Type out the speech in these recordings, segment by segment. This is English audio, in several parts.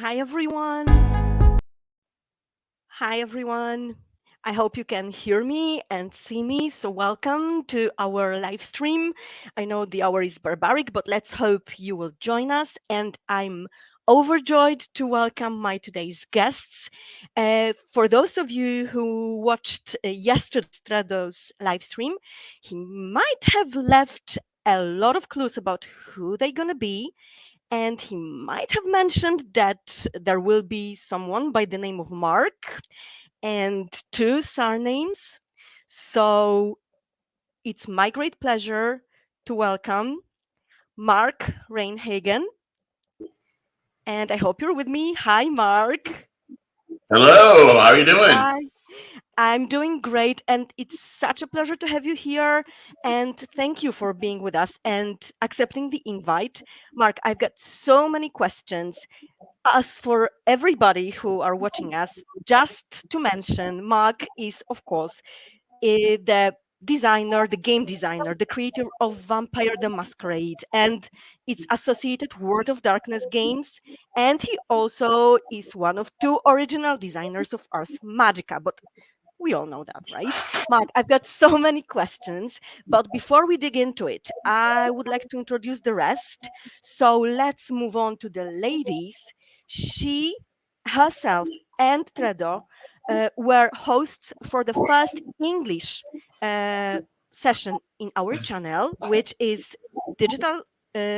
Hi, everyone. Hi, everyone. I hope you can hear me and see me. So, welcome to our live stream. I know the hour is barbaric, but let's hope you will join us. And I'm overjoyed to welcome my today's guests. For those of you who watched yesterday's Strado's live stream, he might have left a lot of clues about who they're going to be, and he might have mentioned that there will be someone by the name of Mark and two surnames. So it's my great pleasure to welcome Mark Rein. And I hope you're with me. Hi, Mark. Hello, how are you doing? Hi. I'm doing great, and it's such a pleasure to have you here. And thank you for being with us and accepting the invite. Mark, I've got so many questions. As for everybody who are watching us, just to mention, Mark is, of course, the designer, the game designer, the creator of Vampire the Masquerade and its associated World of Darkness games. And he also is one of two original designers of Ars Magica. But we all know that, right? Mark, I've got so many questions, but before we dig into it, I would like to introduce the rest. So let's move on to the ladies. She herself and Tredo were hosts for the first English uh, session in our channel, which is Digital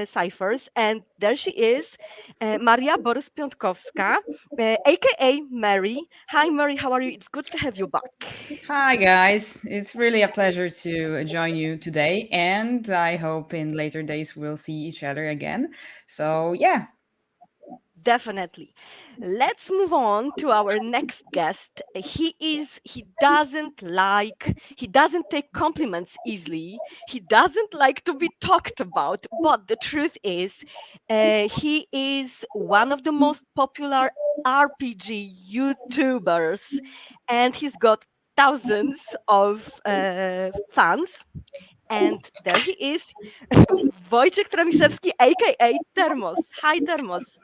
Ciphers. And there she is, Maria Borys-Piątkowska, aka Mary. Hi, Mary, how are you? It's good to have you back. Hi, guys. It's really a pleasure to join you today. And I hope in later days we'll see each other again. So, yeah. Definitely. Let's move on to our next guest. He doesn't take compliments easily. He doesn't like to be talked about. But the truth is, he is one of the most popular RPG YouTubers, and he's got thousands of fans. And there he is, Wojciech Tremiszewski, aka Termos. Hi, Termos.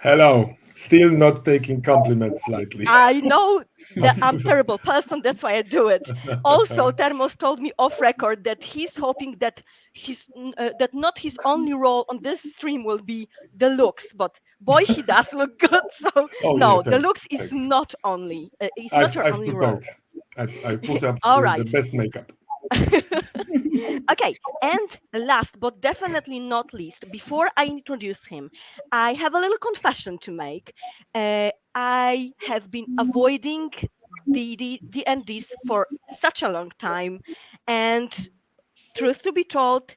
Hello. Still not taking compliments lightly. I know But that I'm terrible person. That's why I do it. Also, Termos told me off record that he's hoping that that not his only role on this stream will be the looks, but boy, he does look good. So oh yeah, no, the thanks. looks is Thanks. not only it's not your I've only role. prepared. I put up All the right. best makeup. Okay, and last but definitely not least, before I introduce him, I have a little confession to make. I have been avoiding D&Ds for such a long time, and truth to be told,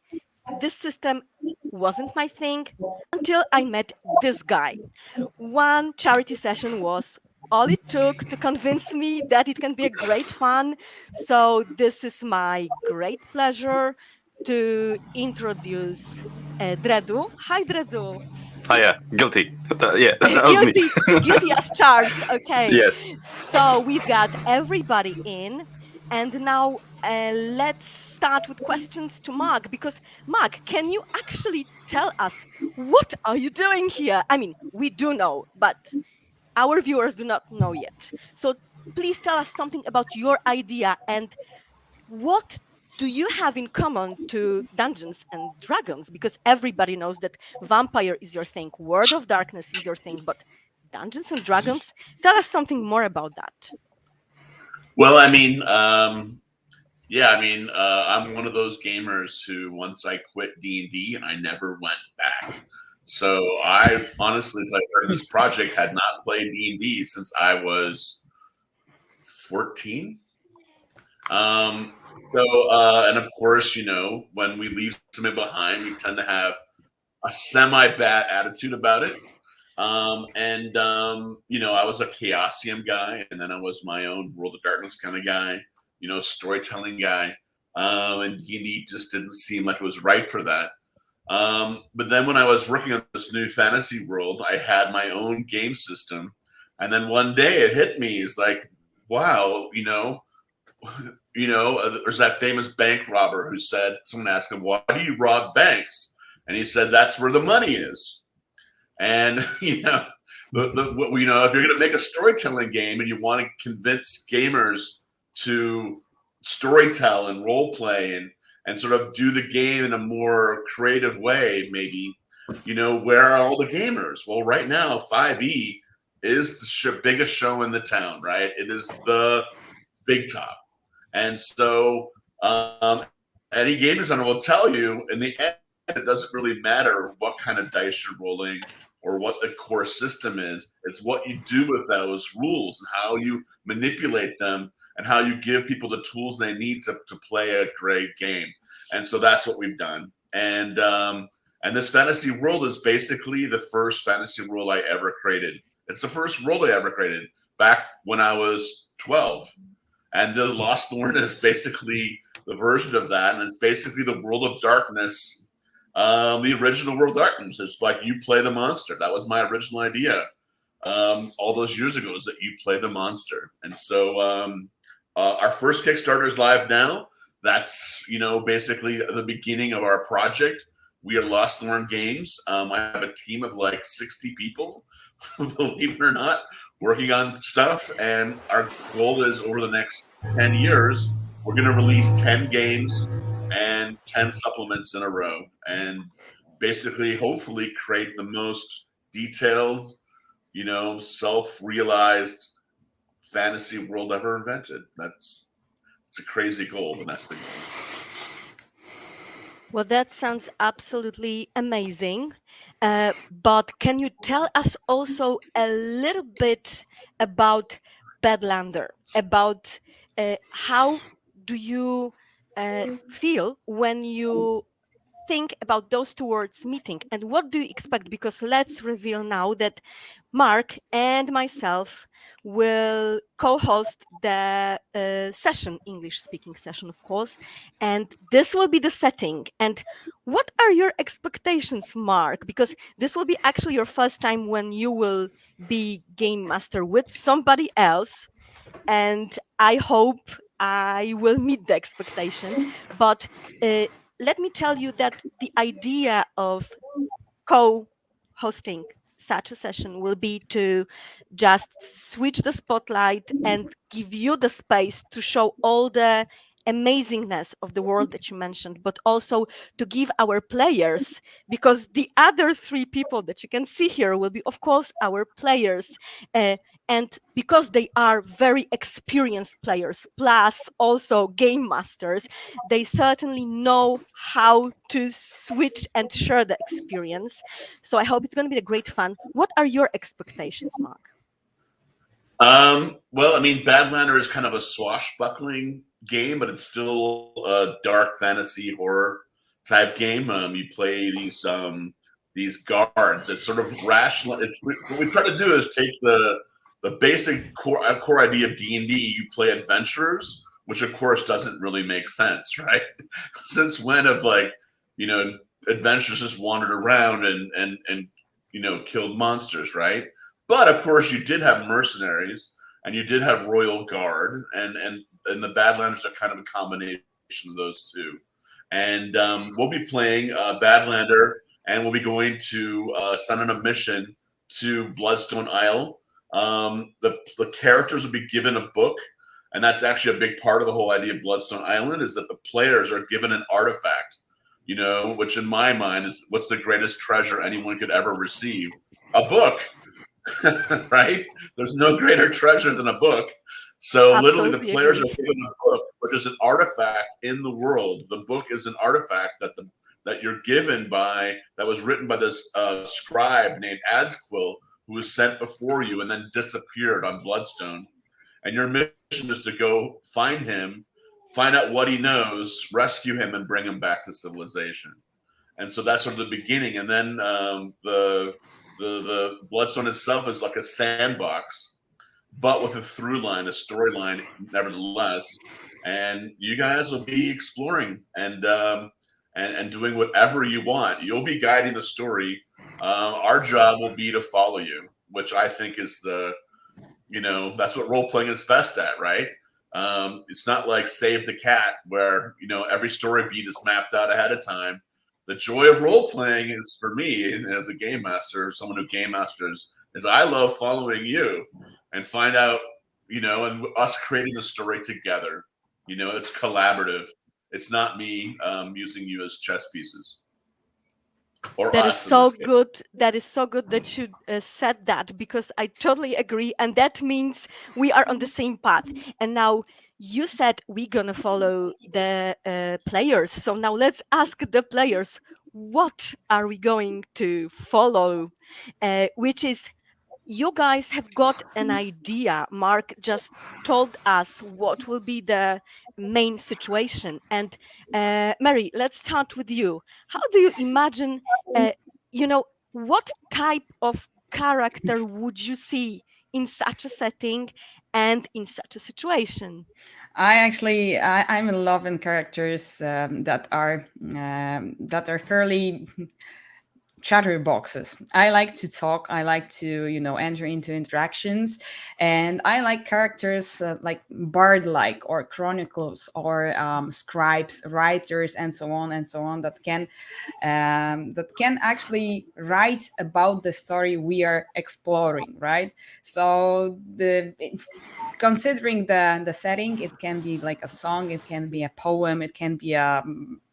this system wasn't my thing until I met this guy. One charity session was all it took to convince me that it can be a great fun. So, this is my great pleasure to introduce Dredu. Hi, Dredu. Oh yeah, guilty. Yeah, that was me. Guilty, guilty as charged. Okay. Yes. So, we've got everybody in. And now let's start with questions to Mark, because Mark, can you actually tell us what are you doing here? I mean, we do know, but our viewers do not know yet. So please tell us something about your idea and what do you have in common to Dungeons and Dragons? Because everybody knows that vampire is your thing, World of Darkness is your thing, but Dungeons and Dragons, tell us something more about that. Well, I'm one of those gamers who once I quit D&D and I never went back. So I honestly, if I started this project, had not played D&D since I was 14. And of course, when we leave something behind, we tend to have a semi-bad attitude about it. I was a Chaosium guy, and then I was my own World of Darkness kind of guy, storytelling guy. And D&D just didn't seem like it was right for that. But then when I was working on this new fantasy world, I had my own game system. And then one day it hit me. It's like, wow, there's that famous bank robber who said, someone asked him, why do you rob banks? And he said, that's where the money is. And, you know, if you're going to make a storytelling game and you want to convince gamers to storytell and role play and sort of do the game in a more creative way, maybe, you know, where are all the gamers? Well, right now, 5e is the biggest show in the town, right? It is the big top. And so any game designer will tell you in the end, it doesn't really matter what kind of dice you're rolling or what the core system is. It's what you do with those rules and how you manipulate them and how you give people the tools they need to play a great game. And so that's what we've done. And this fantasy world is basically the first fantasy world I ever created. It's the first world I ever created back when I was 12. And the Lost Thorn is basically the version of that. And it's basically the world of darkness, the original world of darkness. It's like you play the monster. That was my original idea all those years ago, is that you play the monster. And so our first Kickstarter is live now. That's, you know, basically the beginning of our project. We are Lost Thorn Games. I have a team of like 60 people, believe it or not, working on stuff. And our goal is over the next 10 years, we're going to release 10 games and 10 supplements in a row. And basically, hopefully, create the most detailed, you know, self-realized fantasy world ever invented. It's a crazy goal, but that's the goal. Well, that sounds absolutely amazing. But can you tell us also a little bit about Badlander, about how do you feel when you think about those two words meeting, and what do you expect? Because let's reveal now that Mark and myself will co-host the session, English speaking session, of course, and this will be the setting. And what are your expectations, Mark? Because this will be actually your first time when you will be game master with somebody else, and I hope I will meet the expectations. But let me tell you that the idea of co-hosting such a session will be to just switch the spotlight and give you the space to show all the amazingness of the world that you mentioned, but also to give our players, because the other three people that you can see here will be, of course, our players. And because they are very experienced players, plus also game masters, they certainly know how to switch and share the experience. So I hope it's going to be a great fun. What are your expectations, Mark? Well, I mean, Badlander is kind of a swashbuckling game, but it's still a dark fantasy horror type game. You play these guards. It's sort of rational. What we try to do is take the basic core idea of D&D. You play adventurers, which of course doesn't really make sense, right? Since when have, like, you know, adventurers just wandered around and you know, killed monsters, right? But of course, you did have mercenaries and you did have royal guard, and the Badlanders are kind of a combination of those two. And we'll be playing Badlander, and we'll be going to send on a mission to Bloodstone Isle. The characters will be given a book, and that's actually a big part of the whole idea of Bloodstone Island, is that the players are given an artifact, you know, which in my mind is what's the greatest treasure anyone could ever receive? A book. Right? There's no greater treasure than a book. So Absolutely literally the players agree. are given a book, which is an artifact in the world. The book is an artifact that you're given that was written by this scribe named Adsquill, who was sent before you and then disappeared on Bloodstone. And your mission is to go find him, find out what he knows, rescue him, and bring him back to civilization. And so that's sort of the beginning. And then the Bloodstone itself is like a sandbox, but with a through line, a storyline, nevertheless. And you guys will be exploring and doing whatever you want. You'll be guiding the story. Our job will be to follow you, which I think is that's what role playing is best at, right? It's not like Save the Cat, where, you know, every story beat is mapped out ahead of time. The joy of role playing is, for me, as a game master, someone who game masters is I love following you and find out, and us creating the story together. It's collaborative. It's not me using you as chess pieces. Or That is us in so this case. good. That is so good that you said that, because I totally agree. And that means we are on the same path. And now you said we're going to follow the players. So now let's ask the players, what are we going to follow? Which is, you guys have got an idea. Mark just told us what will be the main situation. And Mary, let's start with you. How do you imagine, what type of character would you see in such a setting and in such a situation? I'm in love in characters that are fairly chatterboxes. I like to talk. I like to, enter into interactions, and I like characters like bard-like or chronicles or scribes, writers, and so on and so on that can actually write about the story we are exploring, right? So considering the setting, it can be like a song, it can be a poem, it can be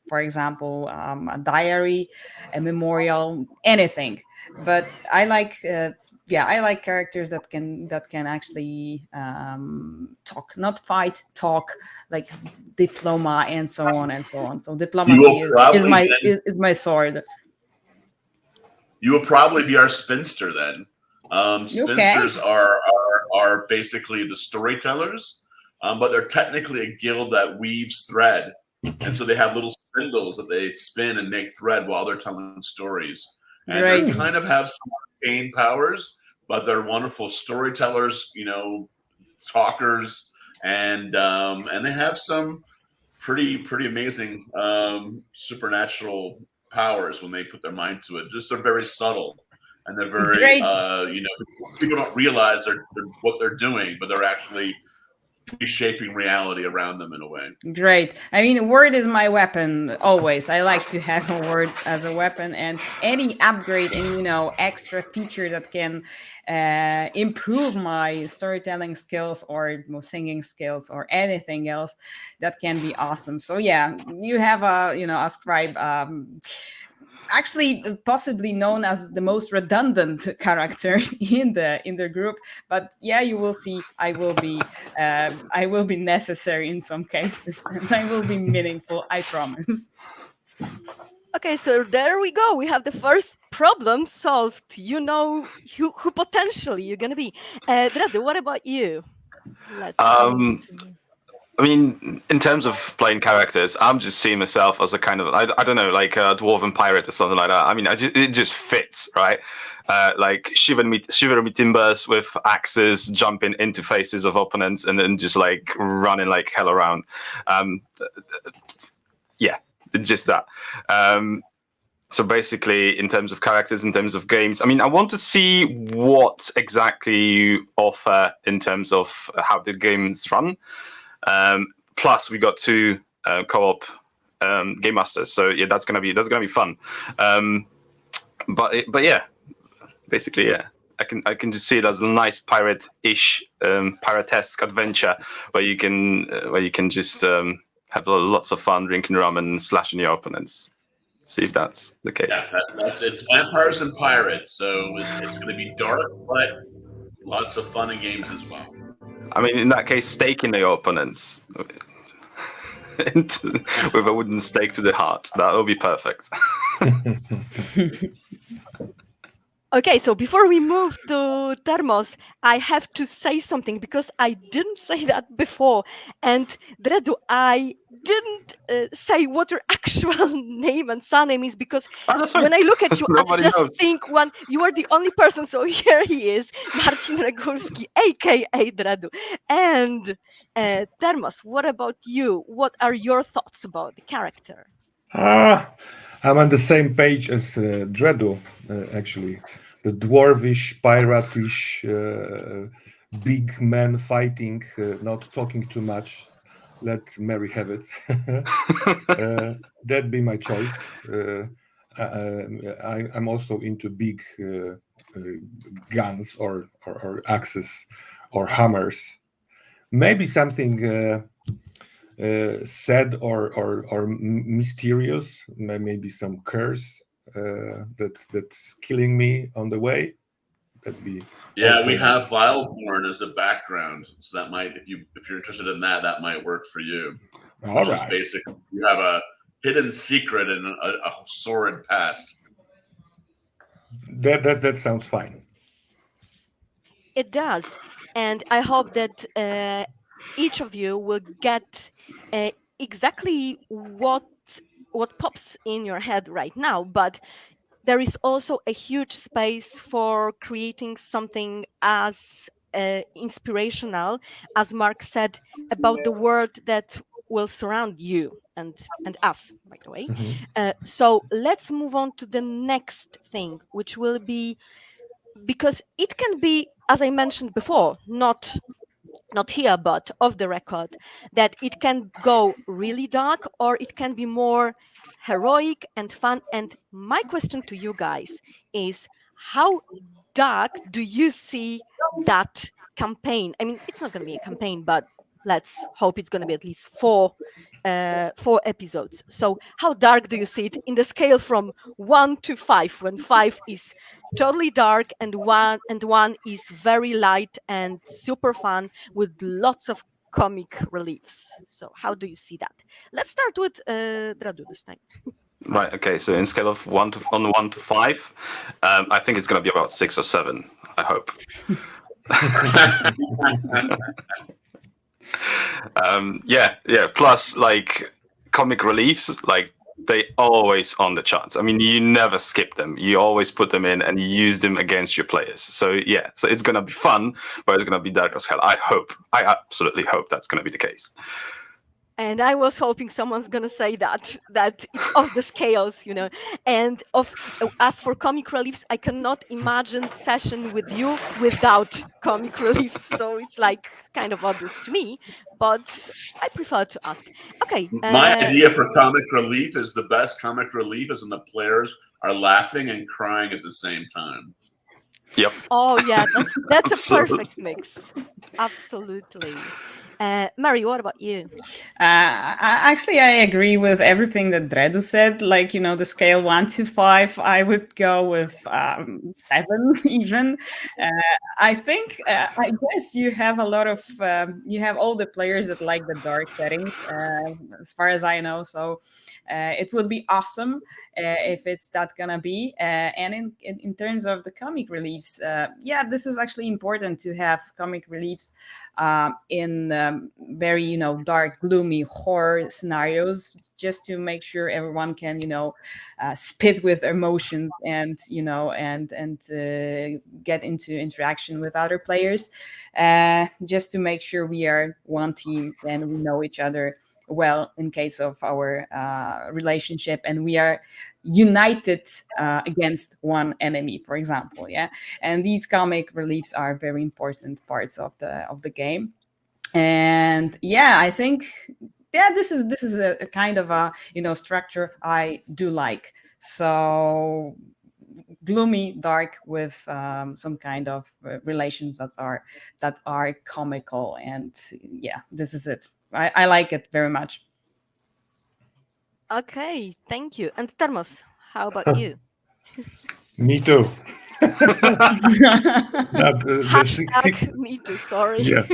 for example, a diary, a memorial, anything. But I like, I like characters that can actually talk, not fight, talk, like diploma and so on and so on. So You diplomacy will probably is my sword. You will probably be our spinster then. Spinsters are basically the storytellers, but they're technically a guild that weaves thread, and so they have little spindles that they spin and make thread while they're telling stories. And Right. they kind of have some arcane powers, but they're wonderful storytellers, talkers, and they have some pretty amazing supernatural powers when they put their mind to it. Just they're very subtle, and they're very Great. People don't realize what they're doing, but they're actually reshaping reality around them in a way. Great. I mean, word is my weapon always. I like to have a word as a weapon, and any upgrade, any extra feature that can improve my storytelling skills or singing skills or anything else, that can be awesome. So yeah, you have a scribe. Actually, possibly known as the most redundant character in the group, but yeah, you will see. I will be necessary in some cases, and I will be meaningful. I promise. Okay, so there we go. We have the first problem solved. You know who potentially you're gonna be. Dredu, what about you? Let's go to... I mean, in terms of playing characters, I'm just seeing myself as a kind of, I don't know, like a dwarven pirate or something like that. I mean, it just fits, right? Like shiver me timbers with axes, jumping into faces of opponents and then just like running like hell around. Yeah, it's just that. So basically, in terms of characters, in terms of games, I mean, I want to see what exactly you offer in terms of how the games run. Plus, we got 2 co-op game masters, so yeah, that's gonna be fun. But yeah, basically, yeah, I can just see it as a nice pirate-ish, pirate-esque adventure where you can just have lots of fun drinking rum and slashing your opponents. See if that's the case. Yeah, it's vampires and pirates, so it's going to be dark, but lots of fun and games as well. I mean, in that case, staking your opponents with a wooden stake to the heart. That will be perfect. Okay, so before we move to Thermos, I have to say something because I didn't say that before. And Dredu, I didn't say what your actual name and surname is because when I look at you, I just think you are the only person. So here he is, Marcin Regulski, aka Dredu. And Thermos, what about you? What are your thoughts about the character? I'm on the same page as Dredu, actually. The dwarvish, piratish, big man fighting, not talking too much. Let Mary have it. That'd be my choice. I'm also into big guns or axes or hammers. Maybe something sad or mysterious. Maybe some curse that's killing me on the way. That'd be We have nice. Vileborn as a background, so that might, if you're interested in that might work for you. All Which right. is basically you have a hidden secret and a sordid past. That sounds fine. It does. And I hope that each of you will get exactly what pops in your head right now. But there is also a huge space for creating something as inspirational, as Mark said, about the world that will surround you and us, by the way. Mhm. So let's move on to the next thing, which will be, because it can be, as I mentioned before, not here but off the record, that it can go really dark or it can be more heroic and fun. And my question to you guys is, how dark do you see that campaign? I mean, it's not going to be a campaign, but let's hope it's going to be at least four episodes. So how dark do you see it in the scale from 1 to 5, when 5 is totally dark and one is very light and super fun with lots of comic reliefs? So how do you see that? Let's start with Dradu this time. Right. Okay. So in scale of 1 to 5, I think it's going to be about 6 or 7. I hope. Yeah. Plus, like comic reliefs, like they always on the charts. I mean, you never skip them. You always put them in and you use them against your players. So yeah. So it's going to be fun, but it's going to be dark as hell. I absolutely hope that's going to be the case. And I was hoping someone's gonna say that it's off the scales, you know. And as for comic reliefs, I cannot imagine session with you without comic reliefs. So it's like kind of obvious to me, but I prefer to ask. Okay. My idea for comic relief is the best comic relief is when the players are laughing and crying at the same time. Yep. Oh yeah, that's a Absolutely. perfect mix. Absolutely. Mary, what about you? Actually, I agree with everything that Dredu said. Like, you know, the scale 1 to 5, I would go with 7 even. I think, I guess you have a lot of, you have all the players that like the dark settings, as far as I know. So it would be awesome if it's that gonna be. And in terms of the comic reliefs, yeah, this is actually important to have comic reliefs in very, you know, dark, gloomy horror scenarios, just to make sure everyone can, you know, spit with emotions and, you know, and get into interaction with other players, just to make sure we are one team and we know each other well in case of our relationship, and we are united against one enemy, for example. Yeah, and these comic reliefs are very important parts of the game. And yeah, I think, yeah, this is a kind of a, you know, structure I do like. So gloomy, dark, with some kind of relations that are comical, and yeah, this is it. I like it very much. Okay, thank you. And Termos, how about you? Me too. The six, Me too, sorry. yes,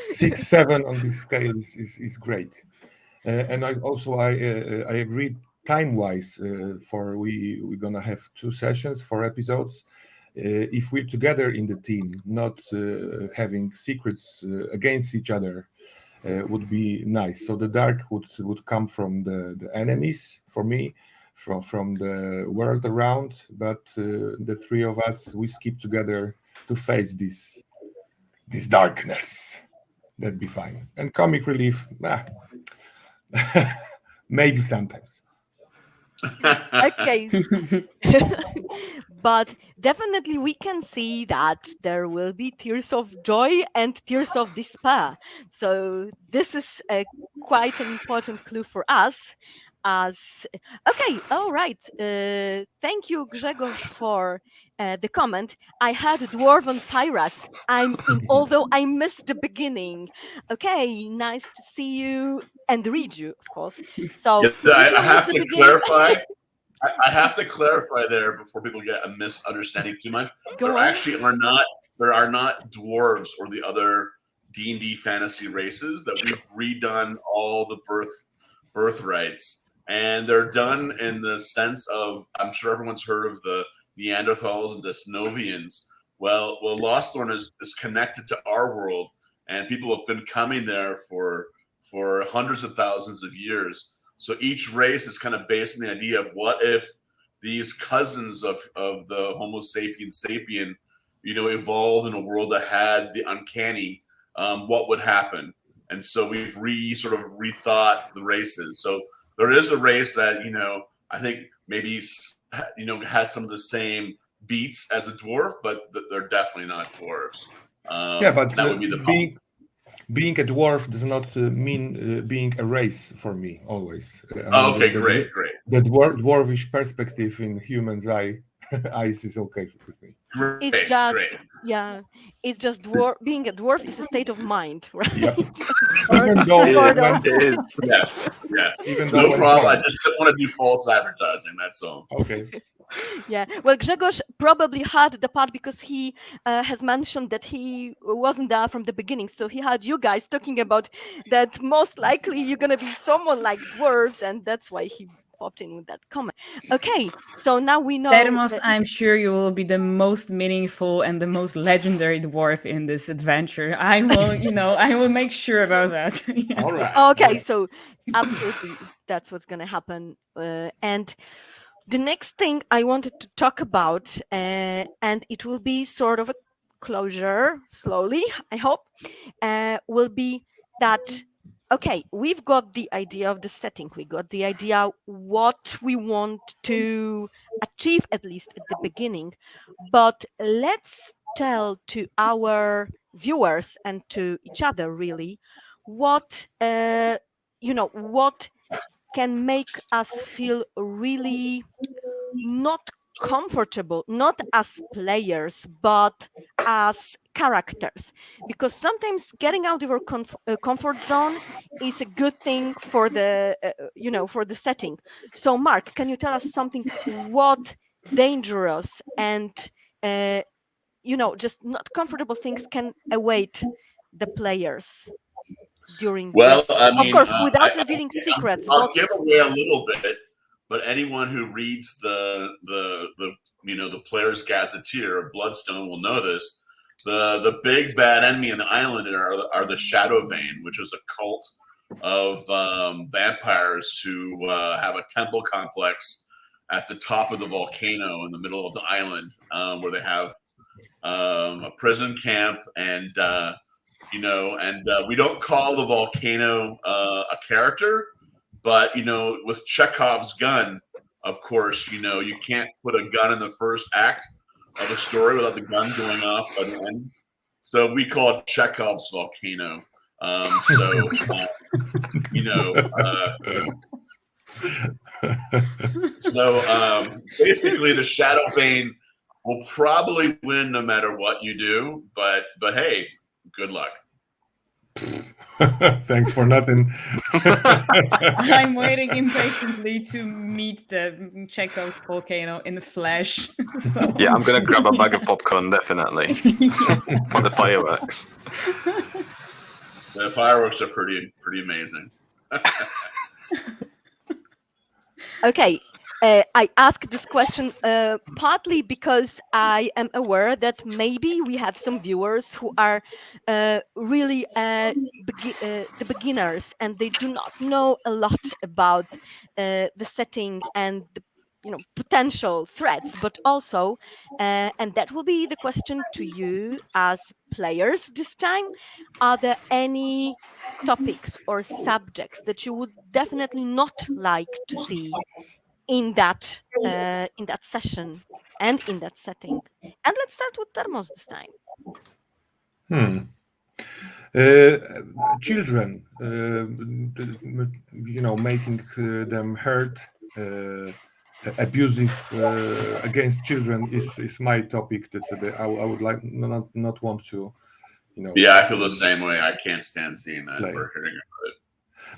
6, 7 on this scale is great. And I agree time wise. For we're gonna have 2 sessions, 4 episodes. If we're together in the team, not having secrets against each other, would be nice. So the dark would come from the enemies for me, from the world around, but the 3 of us, we skip together to face this darkness. That'd be fine. And comic relief, maybe sometimes. Okay. But definitely we can see that there will be tears of joy and tears of despair. So this is quite an important clue for us. as okay. All right. Thank you, Grzegorz, for the comment. I had dwarven pirates. Although I missed the beginning. Okay, nice to see you and read you, of course. So Yeah, if you I missed have the to beginning, clarify. I have to clarify there before people get a misunderstanding too much. go There on. actually are not dwarves or the other D&D fantasy races that we've redone all the birthrights, and they're done in the sense of, I'm sure everyone's heard of the Neanderthals and the Snovians. Well, Lostthorn is connected to our world, and people have been coming there for hundreds of thousands of years. So each race is kind of based on the idea of what if these cousins of the Homo sapiens sapien, evolved in a world that had the uncanny, what would happen? And so we've rethought the races. So there is a race that, I think maybe, has some of the same beats as a dwarf, but they're definitely not dwarves. Yeah, but that would be the being a dwarf does not mean being a race for me always. Okay, great. The dwarvish perspective in humans' eyes is okay with me. Great, It's just great. yeah, it's just being a dwarf is a state of mind, right? Yep. Or Even though sort of. It is. Yes. Even though No when problem. I calm. just didn't want to do false advertising. That's all. Okay. Yeah, well, Grzegorz probably had the part because he has mentioned that he wasn't there from the beginning. So he had you guys talking about that most likely you're going to be someone like dwarves, and that's why he popped in with that comment. Okay, so now we know. Termos, that- I'm sure you will be the most meaningful and the most legendary dwarf in this adventure. I will make sure about that. Yeah. All right. Okay, so absolutely, that's what's going to happen. And the next thing I wanted to talk about, and it will be sort of a closure slowly, I hope, will be that, okay, we've got the idea of the setting, we got the idea what we want to achieve, at least at the beginning, but let's tell to our viewers and to each other really what, what can make us feel really not comfortable, not as players, but as characters. Because sometimes getting out of our comfort zone is a good thing for the, for the setting. So, Mark, can you tell us something? What dangerous and, just not comfortable things can await the players during Well, this? I Of mean, course, without revealing secrets. I'll But give away a little bit, but anyone who reads the Player's Gazetteer of Bloodstone will know this. The big bad enemy in the island are the Shadow Vein, which is a cult of vampires who have a temple complex at the top of the volcano in the middle of the island, where they have a prison camp, and we don't call the volcano a character, but with Chekhov's gun, of course, you can't put a gun in the first act of a story without the gun going off by the end. So we call it Chekhov's volcano. Basically, the Shadow Vein will probably win no matter what you do, but hey, good luck. Thanks for nothing. I'm waiting impatiently to meet the Chekhov's volcano in the flesh. So- Yeah, I'm gonna grab a bag of popcorn definitely for the fireworks. The fireworks are pretty amazing. okay, I ask this question partly because I am aware that maybe we have some viewers who are really the beginners and they do not know a lot about the setting and the potential threats, but also, and that will be the question to you as players this time, are there any topics or subjects that you would definitely not like to see in that session and in that setting? And let's start with Thermos this time. Children, making them hurt, abusive against children is my topic. I would like not want to, Yeah, I feel the same way. I can't stand seeing that or hearing about it.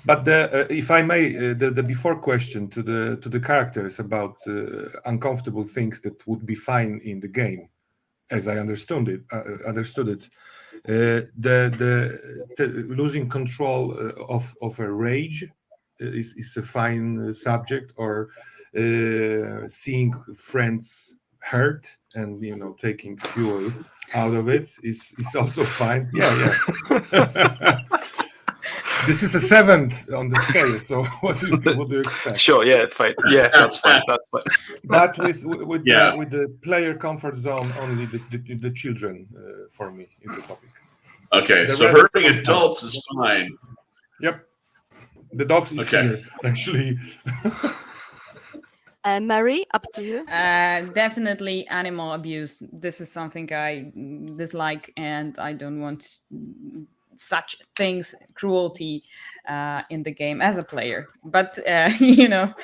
But if I may, the before question to the characters about uncomfortable things that would be fine in the game, as I understood it, the losing control of a rage is a fine subject, or seeing friends hurt and taking fuel out of it is also fine. Yeah. This is a 7th on the scale, so what do you expect? Sure, yeah, fine. Yeah, that's fine. That's fine. But with the player comfort zone, only the children for me is a topic. Okay, so hurting adults is fine. Yep, the dogs is here actually. Mary, up to you. Definitely animal abuse. This is something I dislike, and I don't want such things, cruelty in the game as a player. But the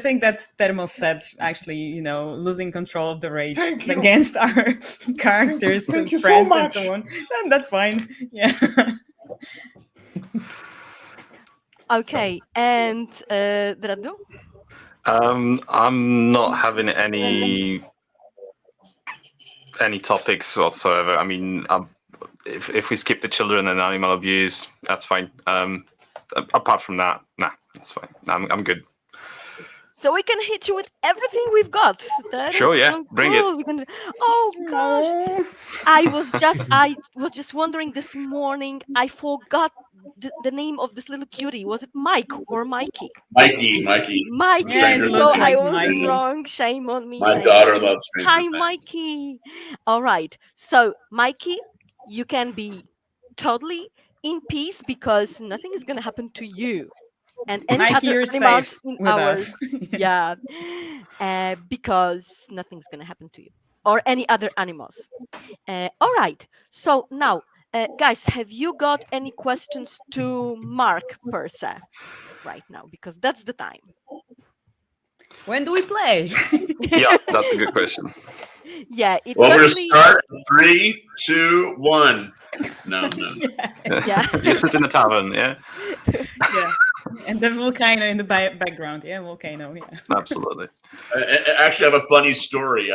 thing that Thermos said, actually, losing control of the rage against our characters and friends so and so on, then that's fine. Yeah. Okay, and Dradu? I'm not having any topics whatsoever. I mean, if we skip the children and animal abuse, that's fine. Apart from that, nah, that's fine. I'm good. So we can hit you with everything we've got. Sure, yeah, bring it. We can... Oh gosh, I was just wondering this morning. I forgot the name of this little cutie. Was it Mike or Mikey? Mikey. Yeah, so I was wrong. Shame on me. My daughter loves Stranger Hi, Things. Mikey. All right. So, Mikey, you can be totally in peace because nothing is going to happen to you. And any Mikey, other you're animals safe in with ours. us. Yeah. Because nothing's going to happen to you or any other animals. All right. So now, guys, have you got any questions to Mark per se right now? Because that's the time. When do we play? Yeah, that's a good question. Yeah, it's well, we're going to start 3, 2, 1. No. Yeah. You sit in a tavern, yeah? Yeah. And the volcano in the background. Yeah, volcano. Yeah. Absolutely. Actually, I have a funny story.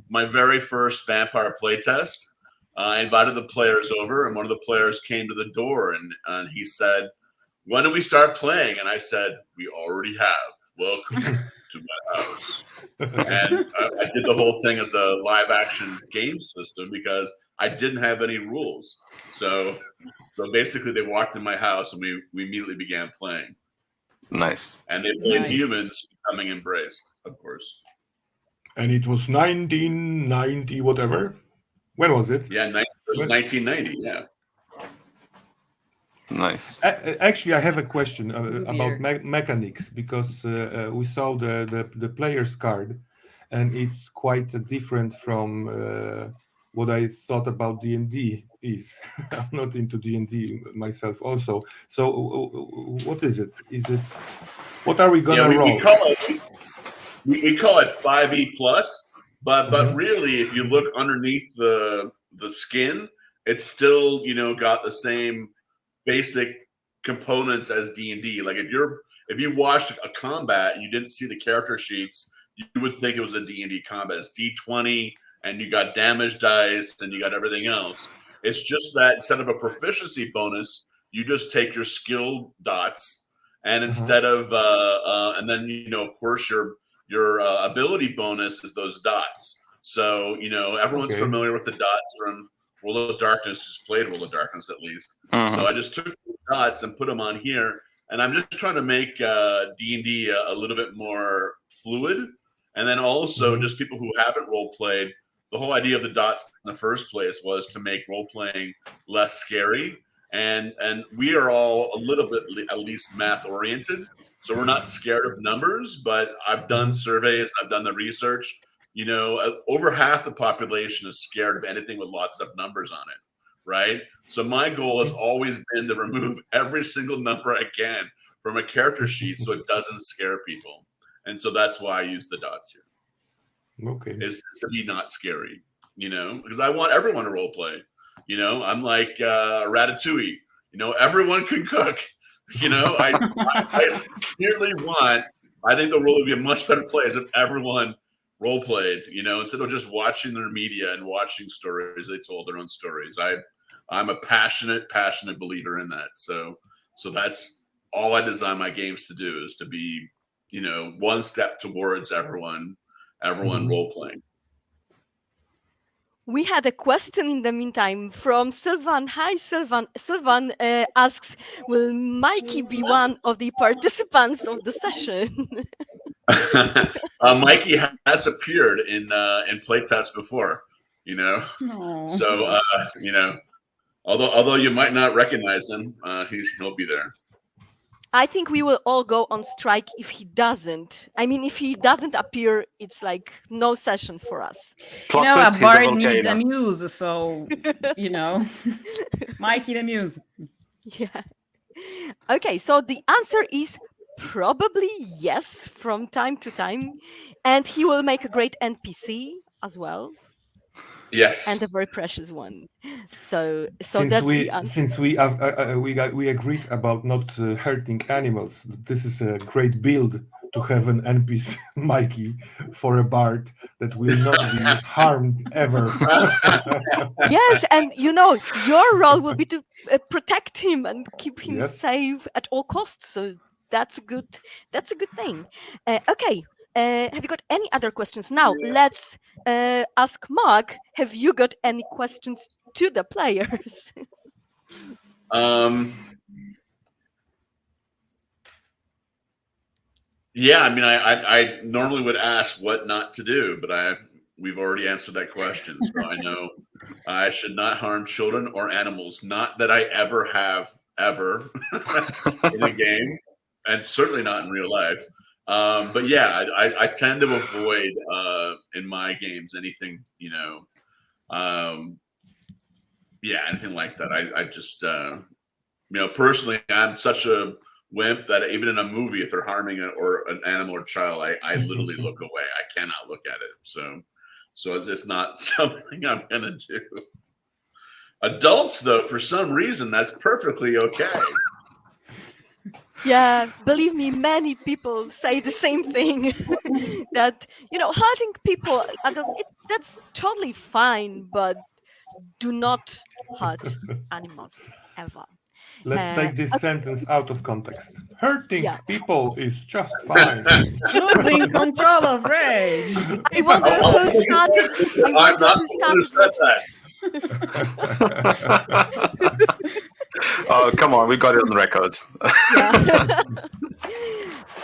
My very first vampire playtest, I invited the players over, and one of the players came to the door, and he said, "When do we start playing?" And I said, "We already have. Welcome to my house." And I did the whole thing as a live action game system because I didn't have any rules. So basically, they walked in my house, and we immediately began playing. Nice. And they played humans becoming embraced, of course. And it was 1990, whatever. When was it? Yeah, it was 1990. Yeah. Nice. Actually, I have a question about mechanics because we saw the player's card, and it's quite different from what I thought about D&D is. I'm not into D&D myself also. So what is it? What are we gonna roll? We call it 5e plus, but really, if you look underneath the skin, it's still got the same basic components as D&D. Like if you watched a combat and you didn't see the character sheets, you would think it was a D&D combat. It's D20 and you got damage dice and you got everything else. It's just that instead of a proficiency bonus, you just take your skill dots, and instead of and then of course your ability bonus is those dots. So everyone's familiar with the dots from World of Darkness, who's played World of Darkness at least. So I just took the dots and put them on here, and I'm just trying to make D&D a little bit more fluid. And then also just people who haven't role played, the whole idea of the dots in the first place was to make role playing less scary. And we are all a little bit at least math oriented, so we're not scared of numbers. But I've done surveys, I've done the research. Over half the population is scared of anything with lots of numbers on it, right? So my goal has always been to remove every single number I can from a character sheet so it doesn't scare people. And so that's why I use the dots here. Okay. Is to be not scary, because I want everyone to role play. I'm like Ratatouille. Everyone can cook. I sincerely want. I think the world would be a much better place if everyone role played. Instead of just watching their media and watching stories, they told their own stories. I'm a passionate believer in that. So that's all I design my games to do, is to be, one step towards everyone role playing. We had a question in the meantime from Sylvan. Hi, Sylvan. Sylvan asks, will Mikey be one of the participants of the session? Mikey has appeared in playtests before, No. So although you might not recognize him, he'll be there. I think we will all go on strike if he doesn't. I mean, if he doesn't appear, it's like no session for us. Plot a twist, he's the bard needs a volcano. muse, so Mikey the muse. Yeah. Okay, so the answer is probably yes from time to time, and he will make a great NPC as well. Yes, and a very precious one. So Since that's we the answer. since we agreed about not hurting animals, this is a great build to have an NPC Mikey for a bard that will not be harmed ever. Yes, and your role will be to protect him and keep him Yes. safe at all costs. So that's a good thing. Okay. Have you got any other questions? Now let's ask Mark. Have you got any questions to the players? Yeah, I mean, I normally would ask what not to do, but we've already answered that question, so I know I should not harm children or animals. Not that I ever have in a game, and certainly not in real life. But yeah, I tend to avoid in my games anything, anything like that. I just, personally, I'm such a wimp that even in a movie, if they're harming an animal or child, I literally look away. I cannot look at it. So it's not something I'm gonna do. Adults, though, for some reason, that's perfectly okay. Yeah, believe me, many people say the same thing. That hurting people, that's totally fine, but do not hurt animals ever. Let's take this sentence out of context. Hurting Yeah. people is just fine. Losing control of rage. I wonder who started. I'm not the one who said that. Oh, come on, we've got it on record. Yeah.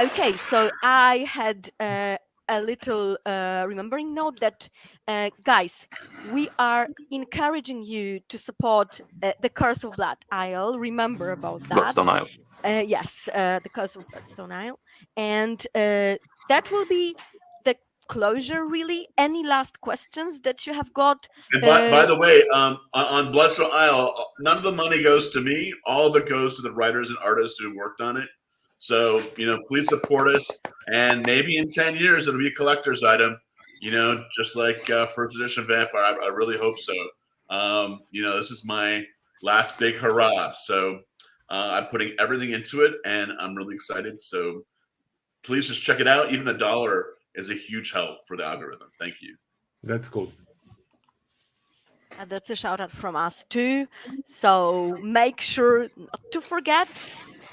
Okay, so I had a little remembering note that, guys, we are encouraging you to support the Curse of Blood Isle. Remember about that. Bloodstone Isle. Yes, the Curse of Bloodstone Isle. And that will be the closure, really. Any last questions that you have got? And by the way, on Bloodstone Isle, none of the money goes to me. All of it goes to the writers and artists who worked on it. So, please support us. And maybe in 10 years, it'll be a collector's item, just like first edition Vampire. I really hope so. This is my last big hurrah. So I'm putting everything into it, and I'm really excited. So please just check it out. Even $1 is a huge help for the algorithm. Thank you. That's cool. And that's a shout out from us too. So make sure not to forget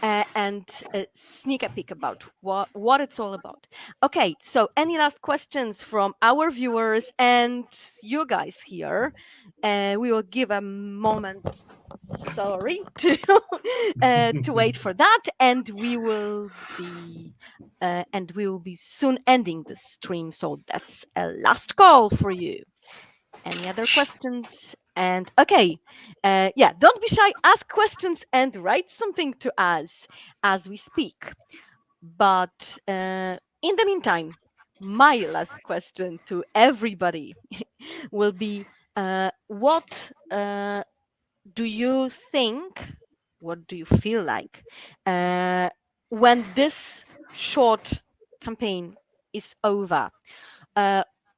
and sneak a peek about what it's all about. Okay, so any last questions from our viewers and you guys here? We will give a moment, sorry, to wait for that, and we will be soon ending the stream. So that's a last call for you. Any other questions? And okay, don't be shy. Ask questions and write something to us as we speak. But in the meantime, my last question to everybody will be: what do you think, what do you feel like when this short campaign is over?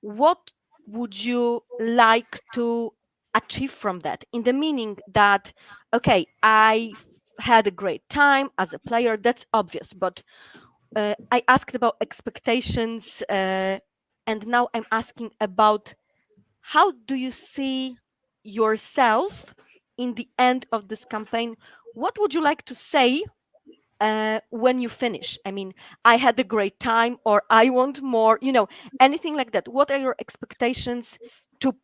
What would you like to achieve from that? In the meaning that, okay, I had a great time as a player, that's obvious, but I asked about expectations, and now I'm asking about how do you see yourself in the end of this campaign? What would you like to say when you finish? I mean, I had a great time, or I want more, anything like that. What are your expectations to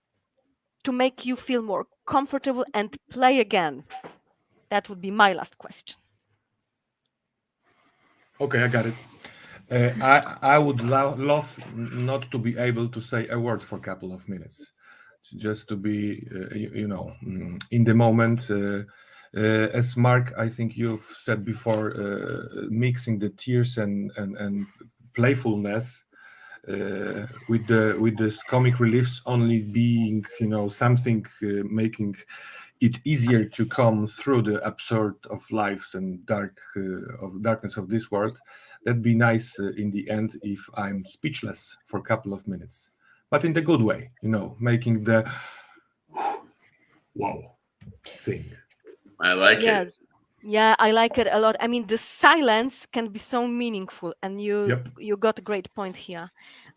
make you feel more comfortable and play again? That would be my last question. Okay, I got it. I would love not to be able to say a word for a couple of minutes, just to be, in the moment. As Mark, I think you've said before, mixing the tears and playfulness with this comic reliefs only being, something making it easier to come through the absurd of lives and darkness of this world. That'd be nice in the end if I'm speechless for a couple of minutes, but in the good way, making the wow thing. I like it. Yes. Yeah, I like it a lot. I mean, the silence can be so meaningful, and Yep. you got a great point here.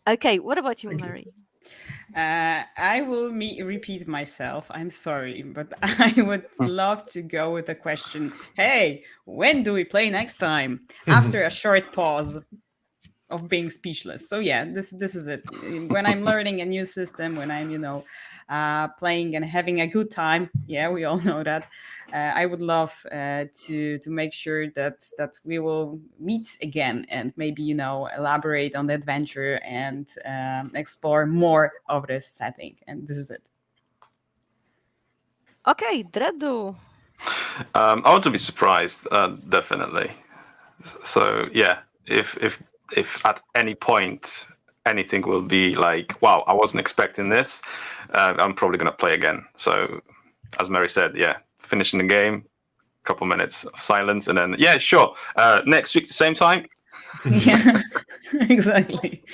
Okay, what about you, Thank you. Mary? I will repeat myself. I'm sorry, but I would love to go with a question. Hey, when do we play next time? After a short pause of being speechless. So yeah, this is it. When I'm learning a new system, when I'm playing and having a good time, yeah, we all know that. I would love to make sure that we will meet again and maybe elaborate on the adventure and explore more of this setting. And this is it. Okay, Dredu. I want to be surprised, definitely. So yeah, if at any point anything will be like, wow, I wasn't expecting this, I'm probably gonna play again. So as Mary said, yeah, finishing the game, couple minutes of silence, and then yeah, sure, next week the same time. Yeah, exactly.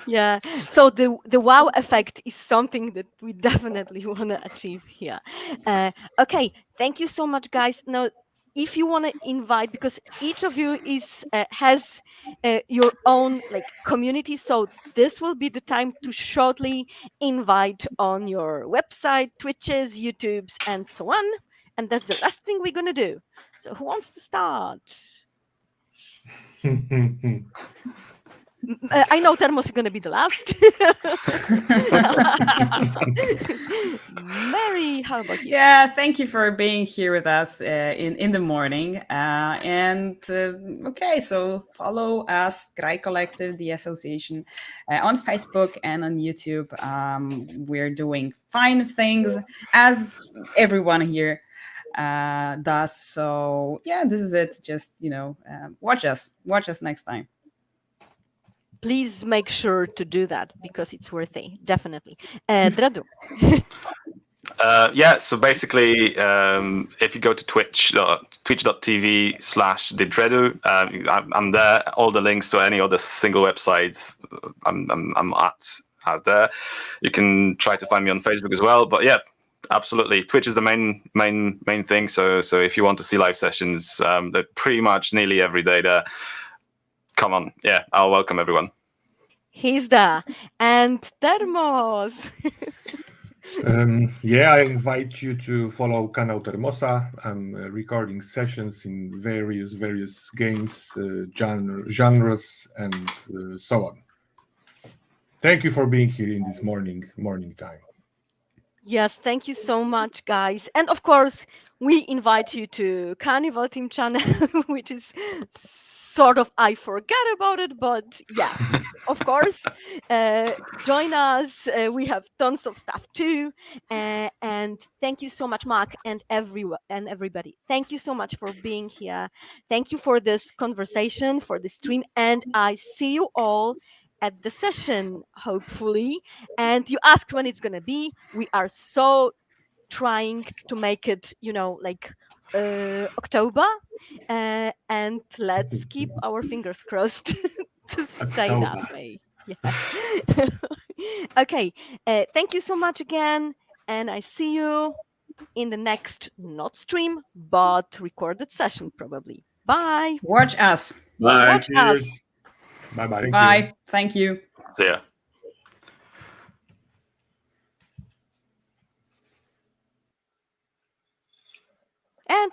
Yeah. So the wow effect is something that we definitely want to achieve here. Okay. Thank you so much, guys. Now, if you want to invite, because each of you has your own like community, so this will be the time to shortly invite on your website, Twitches, YouTubes, and so on. And that's the last thing we're gonna do. So who wants to start? I know Thermos is going to be the last. Mary, how about you? Yeah, thank you for being here with us in the morning. Okay, so follow us, Gry Collective, the association, on Facebook and on YouTube. We're doing fine things as everyone here does. So yeah, this is it. Just watch us next time. Please make sure to do that because it's worth it, definitely. Dredu. Yeah, so basically, if you go to twitch.tv/didredu, I'm there. All the links to any other single websites I'm at there. You can try to find me on Facebook as well. But yeah, absolutely, Twitch is the main thing. So if you want to see live sessions, they're pretty much nearly every day there. Come on, yeah, I'll welcome everyone. He's there. And Thermos. Yeah, I invite you to follow Kanał Termosa. I'm recording sessions in various games, genres, and so on. Thank you for being here in this morning time. Yes, thank you so much, guys. And of course, we invite you to Carnival Team channel, which is sort of, I forget about it, but yeah, of course, join us. We have tons of stuff too. And thank you so much, Mark, and everybody. Thank you so much for being here. Thank you for this conversation, for the stream, and I see you all at the session, hopefully. And you asked when it's going to be. We are so trying to make it, like October, and let's keep our fingers crossed to stay that October. way. Yeah. Okay. Thank you so much again, and I see you in the next not stream but recorded session probably. Bye. Watch us. Bye. Watch us. Cheers. Bye-bye. Thank you. Bye. Thank you. So yeah. And